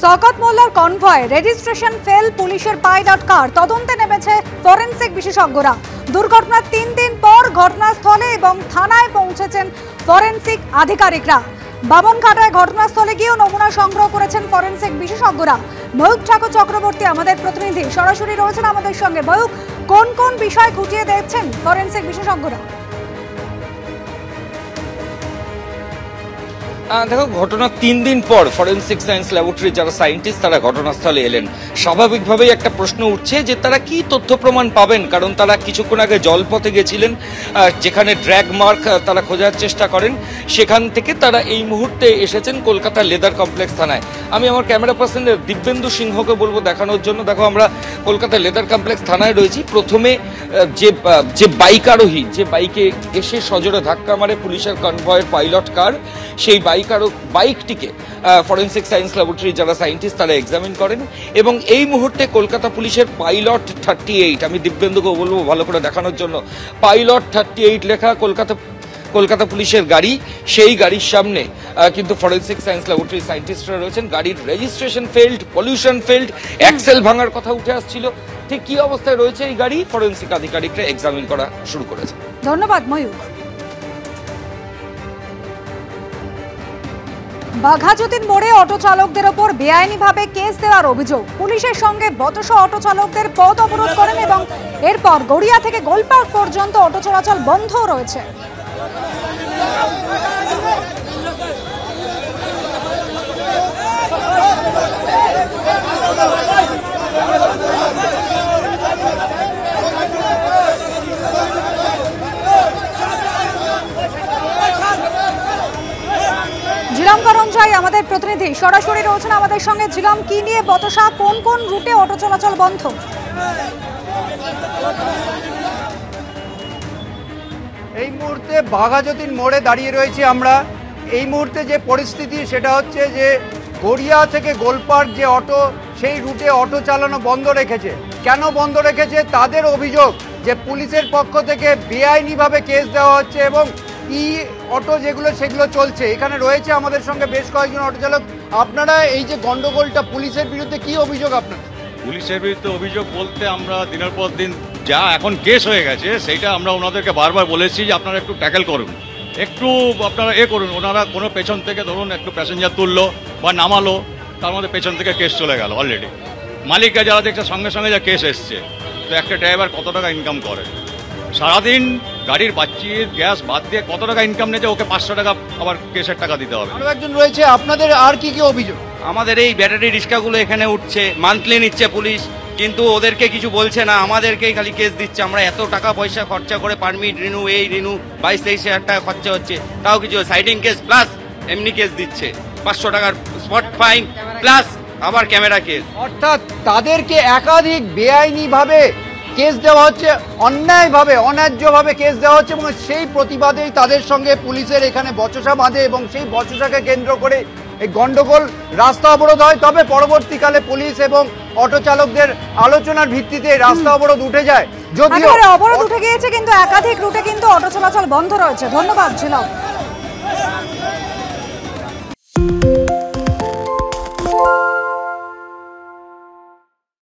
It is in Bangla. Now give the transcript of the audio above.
শওকত মোল্লার কনভয় রেজিস্ট্রেশন ফেল, পুলিশের পাইলট কার তদন্তে নেমেছে ফরেনসিক বিশেষজ্ঞরা। দুর্ঘটনার 3 দিন পর ঘটনাস্থলে এবং থানায় পৌঁছেছেন ফরেনসিক আধিকারিকরা। বামনঘাটায় ঘটনাস্থলে গিয়েও নমুনা সংগ্রহ করেছেন ফরেনসিক বিশেষজ্ঞরা। ময়ূক ঠাকুর চক্রবর্তী আমাদের প্রতিনিধি সরাসরি রয়েছেন আমাদের সঙ্গে। ময়ূক, কোন কোন বিষয় খুঁটিয়ে দেখছেন ফরেনসিক বিশেষজ্ঞরা? দেখো, ঘটনার 3 দিন পর ফরেনসিক সায়েন্স ল্যাবরেটরি যারা সায়েন্টিস্ট তারা ঘটনাস্থলে এলেন। স্বাভাবিকভাবেই একটা প্রশ্ন উঠছে যে তারা কি তথ্য প্রমাণ পাবেন, কারণ তারা কিছুক্ষণ আগে জলপথে গেছিলেন, যেখানে ড্র্যাগ মার্ক তারা খোঁজার চেষ্টা করেন। সেখান থেকে তারা এই মুহূর্তে এসেছেন কলকাতা লেদার কমপ্লেক্স থানায়। আমি আমার ক্যামেরা পার্সন দিব্যেন্দু সিংহকে বলবো দেখানোর জন্য। দেখো, আমরা কলকাতা লেদার কমপ্লেক্স থানায় রয়েছি। প্রথমে যে বাইক আরোহী, যে বাইকে এসে সজোরে ধাক্কা মারে পুলিশের কনভয়ের পাইলট কার, সেই বাইকটিকে ফরেনসিক সায়েন্স ল্যাবরেটরি যারা সায়েন্টিস্ট তারা এক্সামিন করেন এবং এই মুহূর্তে কলকাতা পুলিশের পাইলট 38, আমি দিব্যেন্দুকে বলবো ভালো করে দেখানোর জন্য, পাইলট 38 লেখা কলকাতা পুলিশের গাড়ি, সেই গাড়ির সামনে কিন্তু ফরেনসিক সায়েন্স ল্যাবরেটরি সায়েন্টিস্টরা রয়েছেন। গাড়ির registration failed, pollution failed, axle ভাঙার কথা উঠে আসছিল। ঠিক কি অবস্থায় রয়েছে এই গাড়ি, ফরেনসিক আধিকারিকরা এক্সামিন করা শুরু করেছে। ধন্যবাদ ময়ূক। বাঘাযতীন মোড়ে অটো চালকদের ওপর বেআইনিভাবে কেস দেওয়ার অভিযোগ। পুলিশের সঙ্গে বচসা অটো চালকদের পথ অবরোধ করেন এবং এরপর গড়িয়া থেকে গোলপার্ক পর্যন্ত অটো চলাচল বন্ধ রয়েছে। ঝিলাম করঞ্জাই আমাদের প্রতিনিধি সরাসরি রয়েছেন আমাদের সঙ্গে। ঝিলাম, কি নিয়ে বচসা, কোন কোন রুটে অটো চলাচল বন্ধ? এই মুহূর্তে বাঘাযতীন মোড়ে দাঁড়িয়ে রয়েছি আমরা। এই মুহূর্তে যে পরিস্থিতি সেটা হচ্ছে যে গড়িয়া থেকে গোলপার্ক যে অটো, সেই রুটে অটো চালানো বন্ধ রেখেছে। কেন বন্ধ রেখেছে? তাদের অভিযোগ যে পুলিশের পক্ষ থেকে বেআইনিভাবে কেস দেওয়া হচ্ছে এবং অটো যেগুলো সেগুলো চলছে। এখানে রয়েছে আমাদের সঙ্গে বেশ কয়েকজন অটো চালক। আপনারা এই যে গন্ডগোলটা, পুলিশের বিরুদ্ধে কি অভিযোগ আপনার? পুলিশের বিরুদ্ধে অভিযোগ বলতে আমরা দিনের পর দিন যা এখন কেস হয়ে গেছে সেইটা আমরা ওনাদেরকে বারবার বলেছি যে আপনারা একটু ট্যাকেল করুন, একটু আপনারা করুন। ওনারা কোনো পেছন থেকে ধরুন একটু প্যাসেঞ্জার তুললো বা নামালো, তার মধ্যে পেছন থেকে কেস চলে গেল অলরেডি। মালিকরা যারা দেখছে সঙ্গে সঙ্গে যা কেস এসছে। তো একটা ড্রাইভার কত টাকা ইনকাম করে সারাদিন? গাড়ির বাচ্চির গ্যাস বাদ দিয়ে কত টাকা ইনকাম নিয়েছে, ওকে 500 টাকা আবার কেসের টাকা দিতে হবে। আরও একজন রয়েছে, আপনাদের আর কি কি অভিযোগ? আমাদের এই ব্যাটারি রিক্সাগুলো এখানে উঠছে, মান্থলি নিচ্ছে পুলিশ, কিন্তু ওদেরকে কিছু বলছে না, আমাদেরকেই খালি কেস দিচ্ছে। আমরা এত টাকা পয়সা খরচা করে পারমিট রিনিউ, এই রিনিউ 22-23 হাজার টাকা খরচা হচ্ছে, তাও কিছু সাইডিং কেস প্লাস এমনি কেস দিচ্ছে। 500 টাকার স্পট ফাইন প্লাস আবার ক্যামেরা কেস। অর্থাৎ তাদেরকে একাধিক বেআইনিভাবে কেস দেওয়া হচ্ছে, অন্যায়ভাবে অন্যায্যভাবে কেস দেওয়া হচ্ছে এবং সেই প্রতিবাদেই তাদের সঙ্গে পুলিশের এখানে বচসা বাঁধে এবং সেই বচসাকে কেন্দ্র করে এই গন্ডগোল, রাস্তা অবরোধ হয়। তবে পরবর্তীকালে পুলিশ এবং অটো চালকদের আলোচনার ভিত্তিতে রাস্তা অবরোধ উঠে যায়। যদিও অবরোধ উঠে গিয়েছে, কিন্তু একাধিক রুটে কিন্তু অটো চলাচল বন্ধ রয়েছে। ধন্যবাদ ঝিলাম।